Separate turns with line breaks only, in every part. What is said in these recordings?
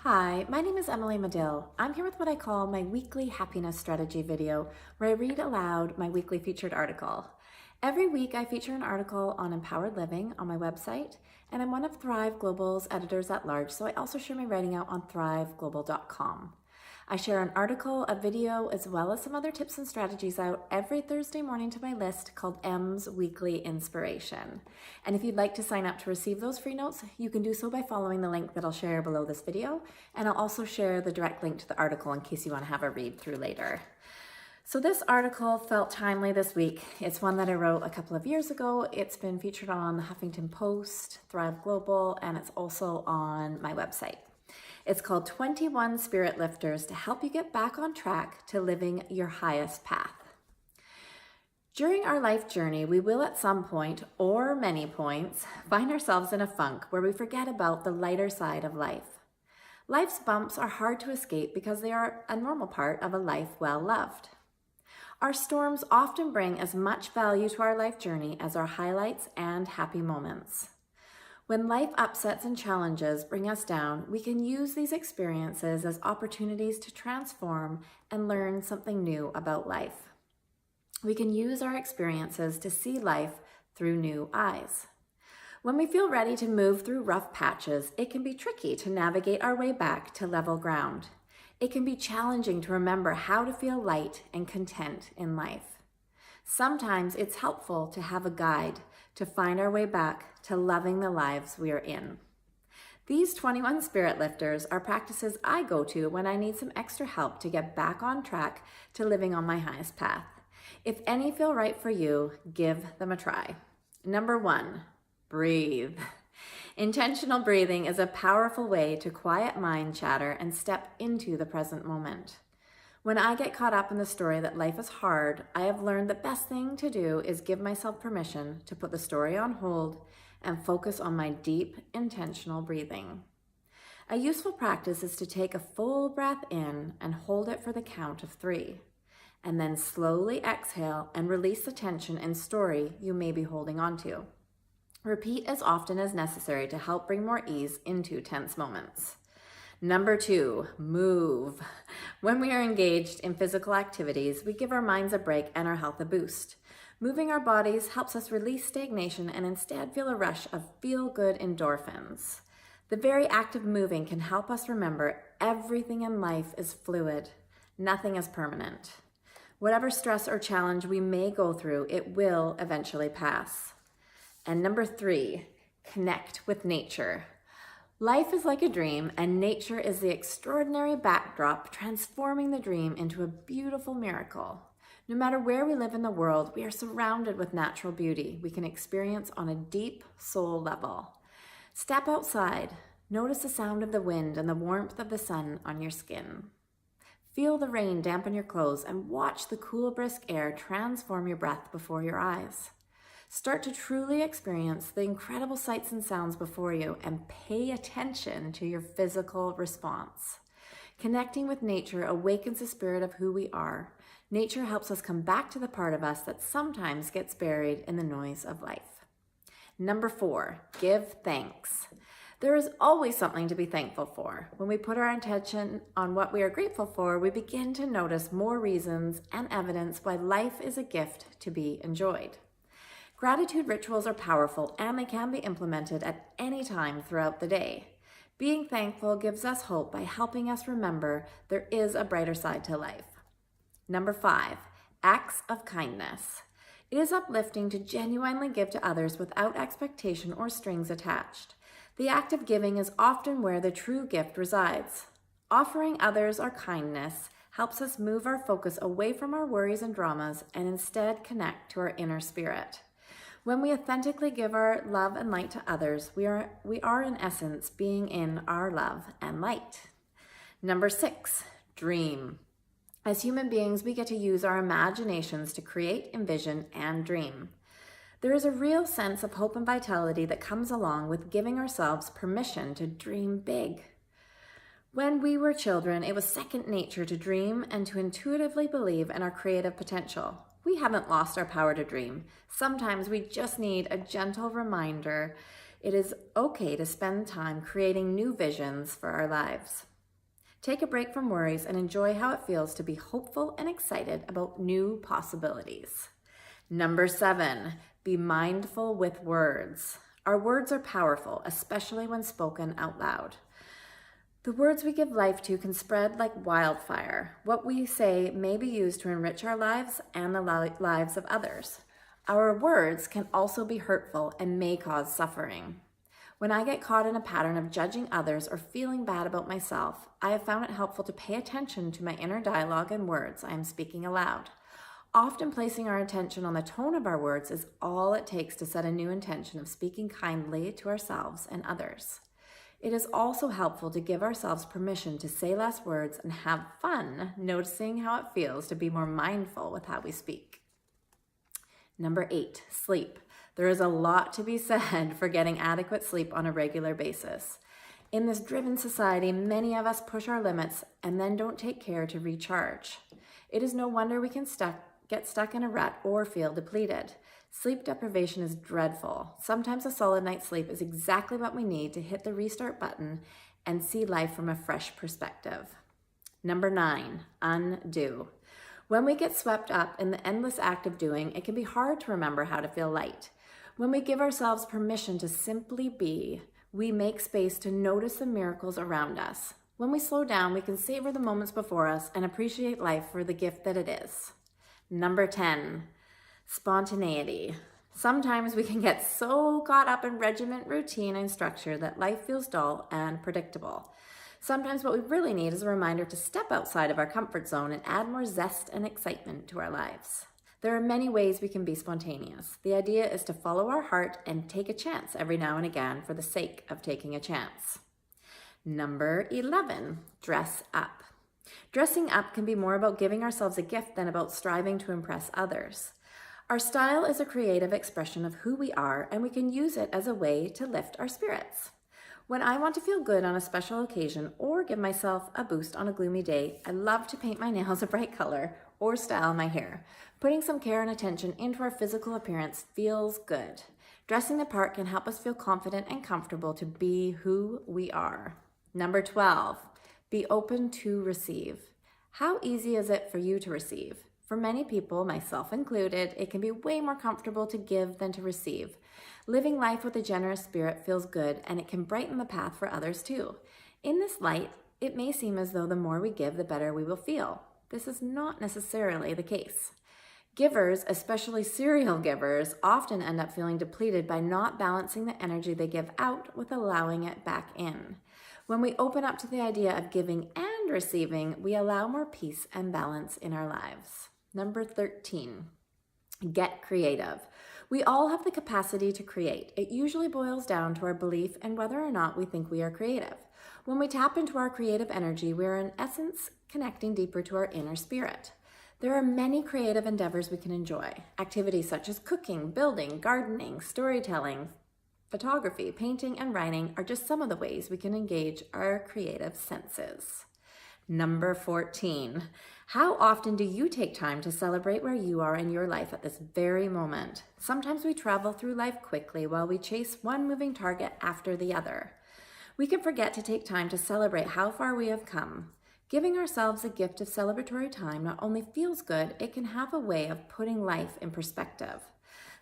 Hi, my name is Emily Madill. I'm here with what I call my weekly happiness strategy video, where I read aloud my weekly featured article. Every week I feature an article on empowered living on my website, and I'm one of Thrive Global's editors at large, so I also share my writing out on thriveglobal.com. I share an article, a video, as well as some other tips and strategies out every Thursday morning to my list called M's Weekly Inspiration. And if you'd like to sign up to receive those free notes, you can do so by following the link that I'll share below this video. And I'll also share the direct link to the article in case you want to have a read through later. So this article felt timely this week. It's one that I wrote a couple of years ago. It's been featured on the Huffington Post, Thrive Global, and it's also on my website. It's called 21 Spirit Lifters to help you get back on track to living your highest path. During our life journey, we will at some point, or many points, find ourselves in a funk where we forget about the lighter side of life. Life's bumps are hard to escape because they are a normal part of a life well loved. Our storms often bring as much value to our life journey as our highlights and happy moments. When life upsets and challenges bring us down, we can use these experiences as opportunities to transform and learn something new about life. We can use our experiences to see life through new eyes. When we feel ready to move through rough patches, it can be tricky to navigate our way back to level ground. It can be challenging to remember how to feel light and content in life. Sometimes it's helpful to have a guide to find our way back to loving the lives we are in. These 21 Spirit Lifters are practices I go to when I need some extra help to get back on track to living on my highest path. If any feel right for you, give them a try. Number 1, breathe. Intentional breathing is a powerful way to quiet mind chatter and step into the present moment. When I get caught up in the story that life is hard, I have learned the best thing to do is give myself permission to put the story on hold and focus on my deep, intentional breathing. A useful practice is to take a full breath in and hold it for the count of 3, and then slowly exhale and release the tension and story you may be holding on to. Repeat as often as necessary to help bring more ease into tense moments. Number 2, move. When we are engaged in physical activities, we give our minds a break and our health a boost. Moving our bodies helps us release stagnation and instead feel a rush of feel-good endorphins. The very act of moving can help us remember everything in life is fluid. Nothing is permanent. Whatever stress or challenge we may go through, it will eventually pass. And number 3, connect with nature. Life is like a dream, and nature is the extraordinary backdrop transforming the dream into a beautiful miracle. No matter where we live in the world, we are surrounded with natural beauty we can experience on a deep soul level. Step outside, notice the sound of the wind and the warmth of the sun on your skin. Feel the rain dampen your clothes and watch the cool, brisk air transform your breath before your eyes. Start to truly experience the incredible sights and sounds before you and pay attention to your physical response. Connecting with nature awakens the spirit of who we are. Nature helps us come back to the part of us that sometimes gets buried in the noise of life. Number 4, give thanks. There is always something to be thankful for. When we put our attention on what we are grateful for, we begin to notice more reasons and evidence why life is a gift to be enjoyed. Gratitude rituals are powerful and they can be implemented at any time throughout the day. Being thankful gives us hope by helping us remember there is a brighter side to life. Number 5, acts of kindness. It is uplifting to genuinely give to others without expectation or strings attached. The act of giving is often where the true gift resides. Offering others our kindness helps us move our focus away from our worries and dramas and instead connect to our inner spirit. When we authentically give our love and light to others, we are in essence being in our love and light. Number 6, dream. As human beings, we get to use our imaginations to create, envision, and dream. There is a real sense of hope and vitality that comes along with giving ourselves permission to dream big. When we were children, it was second nature to dream and to intuitively believe in our creative potential. We haven't lost our power to dream. Sometimes we just need a gentle reminder It is okay to spend time creating new visions for our lives. Take a break from worries and enjoy how it feels to be hopeful and excited about new possibilities. Number 7, be mindful with words. Our words are powerful, especially when spoken out loud. The words we give life to can spread like wildfire. What we say may be used to enrich our lives and the lives of others. Our words can also be hurtful and may cause suffering. When I get caught in a pattern of judging others or feeling bad about myself, I have found it helpful to pay attention to my inner dialogue and words I am speaking aloud. Often placing our attention on the tone of our words is all it takes to set a new intention of speaking kindly to ourselves and others. It is also helpful to give ourselves permission to say less words and have fun noticing how it feels to be more mindful with how we speak. Number 8, sleep. There is a lot to be said for getting adequate sleep on a regular basis. In this driven society, many of us push our limits and then don't take care to recharge. It is no wonder we can get stuck in a rut or feel depleted. Sleep deprivation is dreadful. Sometimes a solid night's sleep is exactly what we need to hit the restart button and see life from a fresh perspective. Number 9, undo. When we get swept up in the endless act of doing, it can be hard to remember how to feel light. When we give ourselves permission to simply be, we make space to notice the miracles around us. When we slow down, we can savor the moments before us and appreciate life for the gift that it is. Number 10, spontaneity. Sometimes we can get so caught up in regiment, routine, and structure that life feels dull and predictable. Sometimes what we really need is a reminder to step outside of our comfort zone and add more zest and excitement to our lives. There are many ways we can be spontaneous. The idea is to follow our heart and take a chance every now and again for the sake of taking a chance. Number 11, dress up. Dressing up can be more about giving ourselves a gift than about striving to impress others. Our style is a creative expression of who we are, and we can use it as a way to lift our spirits. When I want to feel good on a special occasion or give myself a boost on a gloomy day, I love to paint my nails a bright color or style my hair. Putting some care and attention into our physical appearance feels good. Dressing the part can help us feel confident and comfortable to be who we are. Number 12, be open to receive. How easy is it for you to receive? For many people, myself included, it can be way more comfortable to give than to receive. Living life with a generous spirit feels good, and it can brighten the path for others too. In this light, it may seem as though the more we give, the better we will feel. This is not necessarily the case. Givers, especially serial givers, often end up feeling depleted by not balancing the energy they give out with allowing it back in. When we open up to the idea of giving and receiving, we allow more peace and balance in our lives. Number 13, get creative. We all have the capacity to create. It usually boils down to our belief and whether or not we think we are creative. When we tap into our creative energy, we are in essence connecting deeper to our inner spirit. There are many creative endeavors we can enjoy. Activities such as cooking, building, gardening, storytelling, photography, painting, and writing are just some of the ways we can engage our creative senses. Number 14, how often do you take time to celebrate where you are in your life at this very moment? Sometimes we travel through life quickly while we chase one moving target after the other. We can forget to take time to celebrate how far we have come. Giving ourselves a gift of celebratory time not only feels good, it can have a way of putting life in perspective.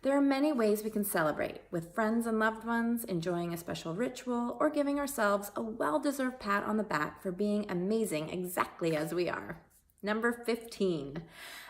There are many ways we can celebrate, with friends and loved ones, enjoying a special ritual, or giving ourselves a well-deserved pat on the back for being amazing exactly as we are. Number 15,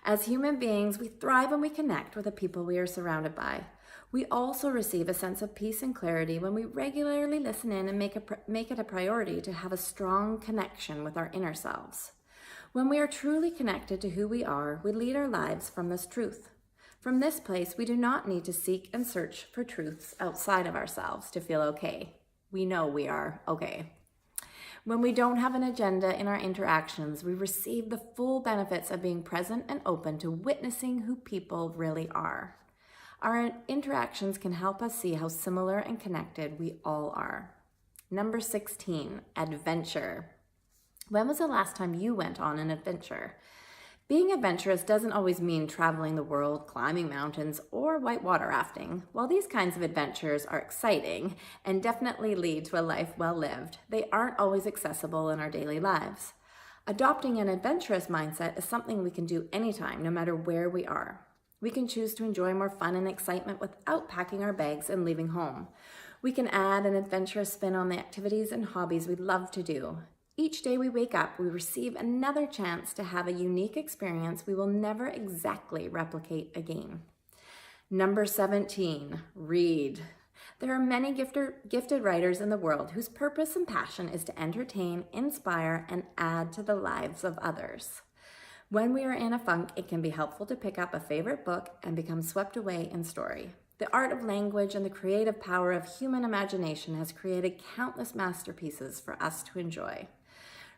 as human beings, we thrive when we connect with the people we are surrounded by. We also receive a sense of peace and clarity when we regularly listen in and make it a priority to have a strong connection with our inner selves. When we are truly connected to who we are, we lead our lives from this truth. From this place, we do not need to seek and search for truths outside of ourselves to feel okay. We know we are okay. When we don't have an agenda in our interactions, we receive the full benefits of being present and open to witnessing who people really are. Our interactions can help us see how similar and connected we all are. Number 16, adventure. When was the last time you went on an adventure? Being adventurous doesn't always mean traveling the world, climbing mountains, or whitewater rafting. While these kinds of adventures are exciting and definitely lead to a life well lived, they aren't always accessible in our daily lives. Adopting an adventurous mindset is something we can do anytime, no matter where we are. We can choose to enjoy more fun and excitement without packing our bags and leaving home. We can add an adventurous spin on the activities and hobbies we love to do. Each day we wake up, we receive another chance to have a unique experience we will never exactly replicate again. Number 17, read. There are many gifted writers in the world whose purpose and passion is to entertain, inspire, and add to the lives of others. When we are in a funk, it can be helpful to pick up a favorite book and become swept away in story. The art of language and the creative power of human imagination has created countless masterpieces for us to enjoy.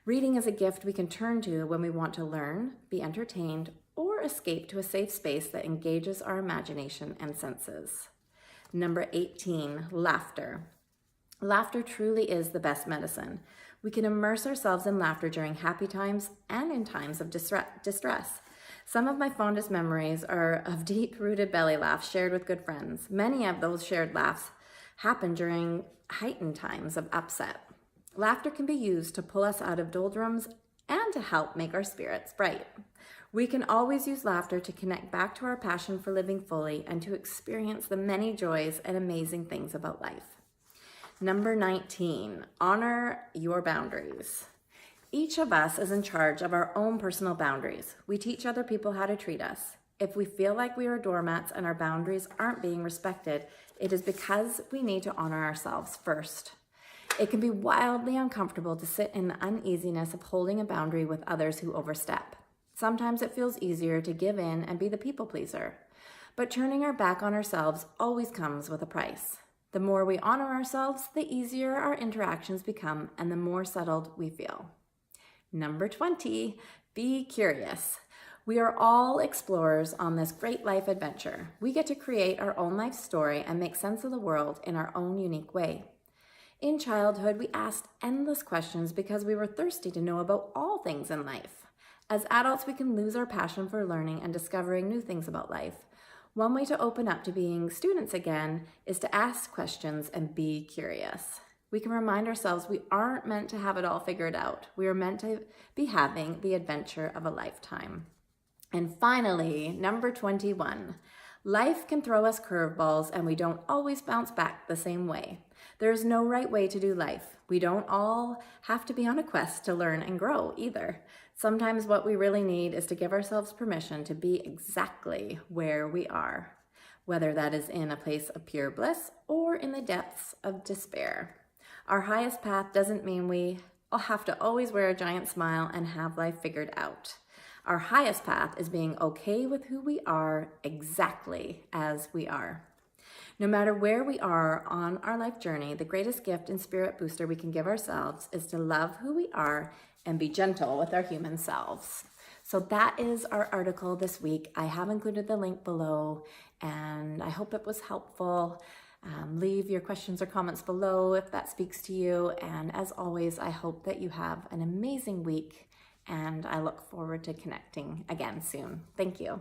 Reading is a gift we can turn to when we want to learn, be entertained, or escape to a safe space that engages our imagination and senses. Number 18, laughter. Laughter truly is the best medicine. We can immerse ourselves in laughter during happy times and in times of distress. Some of my fondest memories are of deep-rooted belly laughs shared with good friends. Many of those shared laughs happen during heightened times of upset. Laughter can be used to pull us out of doldrums and to help make our spirits bright. We can always use laughter to connect back to our passion for living fully and to experience the many joys and amazing things about life. Number 19, honor your boundaries. Each of us is in charge of our own personal boundaries. We teach other people how to treat us. If we feel like we are doormats and our boundaries aren't being respected, it is because we need to honor ourselves first. It can be wildly uncomfortable to sit in the uneasiness of holding a boundary with others who overstep. Sometimes it feels easier to give in and be the people pleaser. But turning our back on ourselves always comes with a price. The more we honor ourselves, the easier our interactions become and the more settled we feel. Number 20, be curious. We are all explorers on this great life adventure. We get to create our own life story and make sense of the world in our own unique way. In childhood, we asked endless questions because we were thirsty to know about all things in life. As adults, we can lose our passion for learning and discovering new things about life. One way to open up to being students again is to ask questions and be curious. We can remind ourselves we aren't meant to have it all figured out. We are meant to be having the adventure of a lifetime. And finally, number 21, life can throw us curveballs and we don't always bounce back the same way. There is no right way to do life. We don't all have to be on a quest to learn and grow either. Sometimes what we really need is to give ourselves permission to be exactly where we are, whether that is in a place of pure bliss or in the depths of despair. Our highest path doesn't mean we have to always wear a giant smile and have life figured out. Our highest path is being okay with who we are exactly as we are. No matter where we are on our life journey, the greatest gift and spirit booster we can give ourselves is to love who we are and be gentle with our human selves. So that is our article this week. I have included the link below and I hope it was helpful. Leave your questions or comments below if that speaks to you. And as always, I hope that you have an amazing week and I look forward to connecting again soon. Thank you.